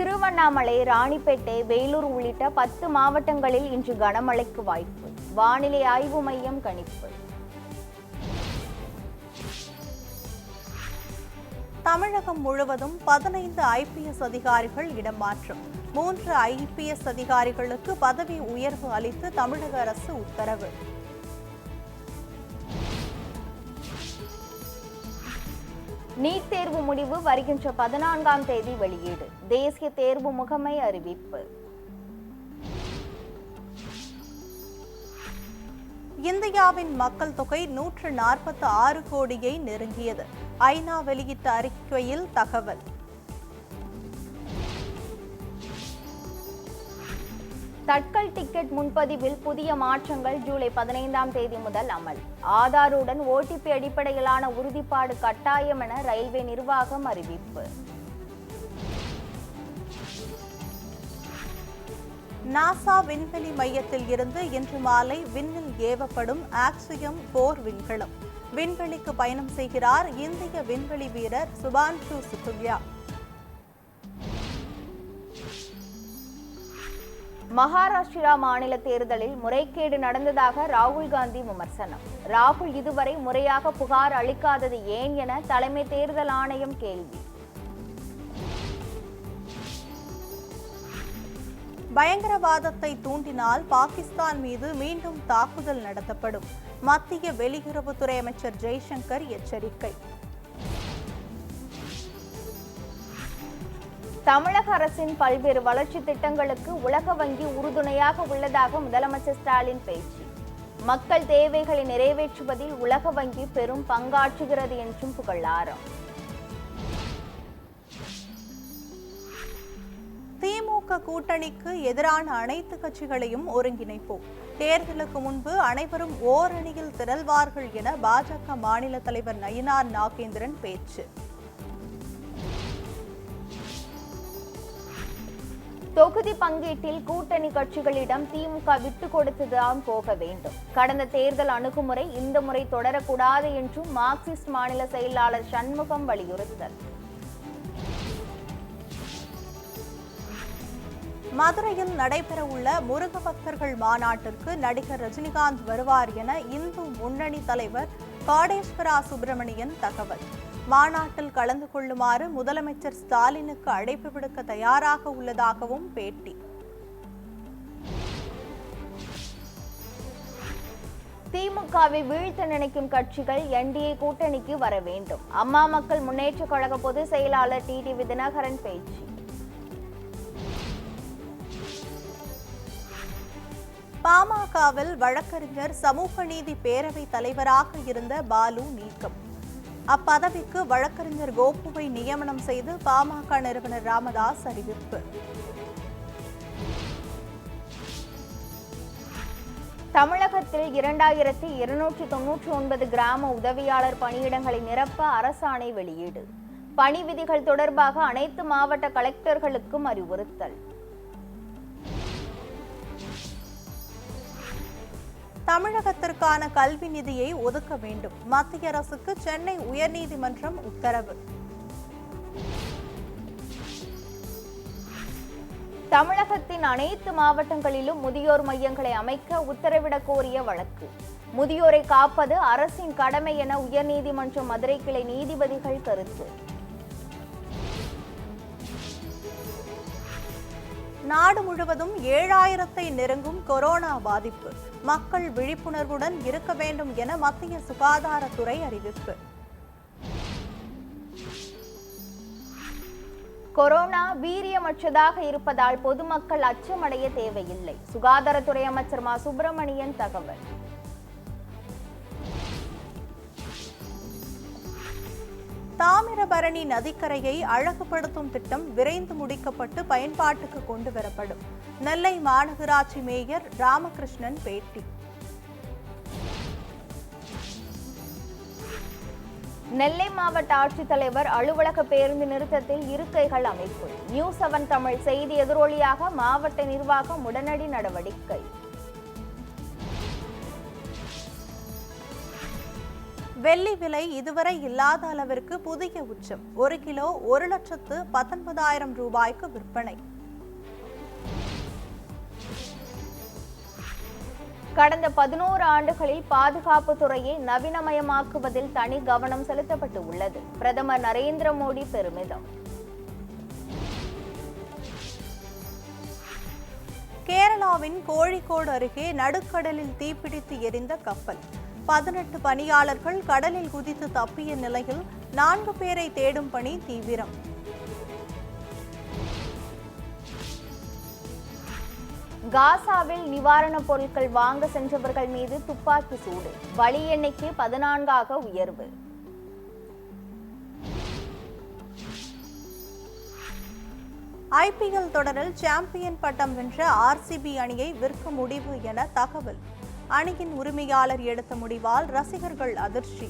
திருவண்ணாமலை, ராணிப்பேட்டை, வேலூர் உள்ளிட்ட 10 மாவட்டங்களில் இன்று கனமழைக்கு வாய்ப்பு. வானிலை ஆய்வு மையம் கணிப்பு. தமிழகம் முழுவதும் 15 IPS அதிகாரிகள் இடமாற்றம். 3 IPS அதிகாரிகளுக்கு பதவி உயர்வு அளித்து தமிழக அரசு உத்தரவு. நீட் தேர்வு முடிவு வருகின்ற 14ஆம் தேதி வெளியீடு. தேசிய தேர்வு முகமை அறிவிப்பு. இந்தியாவின் மக்கள் தொகை 146 கோடியை நெருங்கியது. ஐநா வெளியிட்ட அறிக்கையில் தகவல். தட்கல் டிக்கெட் முன்பதிவில் புதிய மாற்றங்கள் ஜூலை 15ஆம் தேதி முதல் அமல். ஆதாருடன் OTP அடிப்படையிலான உறுதிப்பாடு கட்டாயம் என ரயில்வே நிர்வாகம் அறிவிப்பு. நாசா விண்வெளி மையத்தில் இருந்து இன்று மாலை விண்ணில் ஏவப்படும் ஆக்சியம் 4 விண்கலம். விண்வெளிக்கு பயணம் செய்கிறார் இந்திய விண்வெளி வீரர் சுபான்ஷு சுக்ரியா. மகாராஷ்டிரா மாநில தேர்தலில் முறைகேடு நடந்ததாக ராகுல் காந்தி விமர்சனம். ராகுல் இதுவரை முறையாக புகார் அளிக்காதது ஏன் என தலைமை தேர்தல் ஆணையம் கேள்வி. பயங்கரவாதத்தை தூண்டினால் பாகிஸ்தான் மீது மீண்டும் தாக்குதல் நடத்தப்படும். மத்திய வெளியுறவுத்துறை அமைச்சர் ஜெய்சங்கர் எச்சரிக்கை. தமிழக அரசின் பல்வேறு வளர்ச்சி திட்டங்களுக்கு உலக வங்கி உறுதுணையாக உள்ளதாக முதலமைச்சர் ஸ்டாலின் பேச்சு. மக்கள் தேவைகளை நிறைவேற்றுவதில் உலக வங்கி பெரும் பங்காற்றுகிறது என்றும் புகழாரம். திமுக கூட்டணிக்கு எதிரான அனைத்து கட்சிகளையும் ஒருங்கிணைப்போம். தேர்தலுக்கு முன்பு அனைவரும் ஓரணியில் திரள்வார்கள் என பாஜக மாநில தலைவர் நயினார் நாகேந்திரன் பேச்சு. தொகுதி பங்கீட்டில் கூட்டணி கட்சிகளிடம் திமுக விட்டுக் கொடுத்துதான் போக வேண்டும். கடந்த தேர்தல் அணுகுமுறை இந்த முறை தொடரக்கூடாது என்றும் மார்க்சிஸ்ட் மாநில செயலாளர் சண்முகம் வலியுறுத்தல். மதுரையில் நடைபெறவுள்ள முருக பக்தர்கள் மாநாட்டிற்கு நடிகர் ரஜினிகாந்த் வருவார் என இந்து முன்னணி தலைவர் காடேஸ்வரா சுப்பிரமணியன் தகவல். மாநாட்டில் கலந்து கொள்ளுமாறு முதலமைச்சர் ஸ்டாலினுக்கு அழைப்பு விடுக்க தயாராக உள்ளதாகவும் பேட்டி. திமுகவை வீழ்த்த நினைக்கும் கட்சிகள் NDA கூட்டணிக்கு வர வேண்டும். அம்மா மக்கள் முன்னேற்ற கழக பொதுச் செயலாளர் TTV தினகரன் பேச்சு. பாமகவில் வழக்கறிஞர் சமூக நீதி பேரவை தலைவராக இருந்த பாலு நீக்கம். அப்பதவிக்கு வழக்கறிஞர் கோபுவை நியமனம் செய்து பாமக நிறுவனர் ராமதாஸ் அறிவிப்பு. தமிழகத்தில் 2299 கிராம உதவியாளர் பணியிடங்களை நிரப்ப அரசாணை வெளியீடு. பணி விதிகள் தொடர்பாக அனைத்து மாவட்ட கலெக்டர்களுக்கும் அறிவுறுத்தல். தமிழகத்திற்கான கல்வி நிதியை ஒதுக்க வேண்டும். மத்திய அரசுக்கு சென்னை உயர்நீதிமன்றம் உத்தரவு. தமிழகத்தின் அனைத்து மாவட்டங்களிலும் முதியோர் மையங்களை அமைக்க உத்தரவிடக் கோரிய வழக்கு. முதியோரை காப்பது அரசின் கடமை என உயர்நீதிமன்ற மதுரை கிளை நீதிபதிகள் கருத்து. நாடு முழுவதும் 7000-ஐ நெருங்கும் கொரோனா பாதிப்பு. மக்கள் விழிப்புணர்வுடன் இருக்க வேண்டும் என மத்திய சுகாதாரத்துறை அறிவிப்பு. கொரோனா வீரியமற்றதாக இருப்பதால் பொதுமக்கள் அச்சமடைய தேவையில்லை. சுகாதாரத்துறை அமைச்சர் மா சுப்பிரமணியன் தகவல். தாமிரபரணி நதிக்கரையை அழகுபடுத்தும் திட்டம் விரைந்து முடிக்கப்பட்டு பயன்பாட்டுக்கு கொண்டு வரப்படும். நெல்லை மாநகராட்சி மேயர் ராமகிருஷ்ணன் பேட்டி. நெல்லை மாவட்ட ஆட்சித்தலைவர் அலுவலக பேருந்து நிறுத்தத்தில் இருக்கைகள் அமைப்பு. நியூஸ் 7 தமிழ் செய்தி எதிரொலியாக மாவட்ட நிர்வாகம் உடனடி நடவடிக்கை. வெள்ளி விலை இதுவரை இல்லாத அளவிற்கு புதிய உச்சம். 1 கிலோ 1,19,000 ரூபாய்க்கு விற்பனை. கடந்த 11 ஆண்டுகளில் பாதுகாப்பு துறையை நவீனமயமாக்குவதில் தனி கவனம் செலுத்தப்பட்டு உள்ளது. பிரதமர் நரேந்திர மோடி பெருமிதம். கேரளாவின் கோழிக்கோடு அருகே நடுக்கடலில் தீப்பிடித்து எரிந்த கப்பல். 18 பணியாளர்கள் கடலில் குதித்து தப்பிய நிலையில் 4 பேரை தேடும் பணி தீவிரம். காசாவில் நிவாரணப் பொருட்கள் வாங்க சென்றவர்கள் மீது துப்பாக்கி சூடு. பலி எண்ணிக்கை 14ஆக உயர்வு. IPL தொடரில் சாம்பியன் பட்டம் வென்ற RCB அணியை விற்க முடிவு என தகவல். அணியின் உரிமையாளர் எடுத்த முடிவால் ரசிகர்கள் அதிர்ச்சி.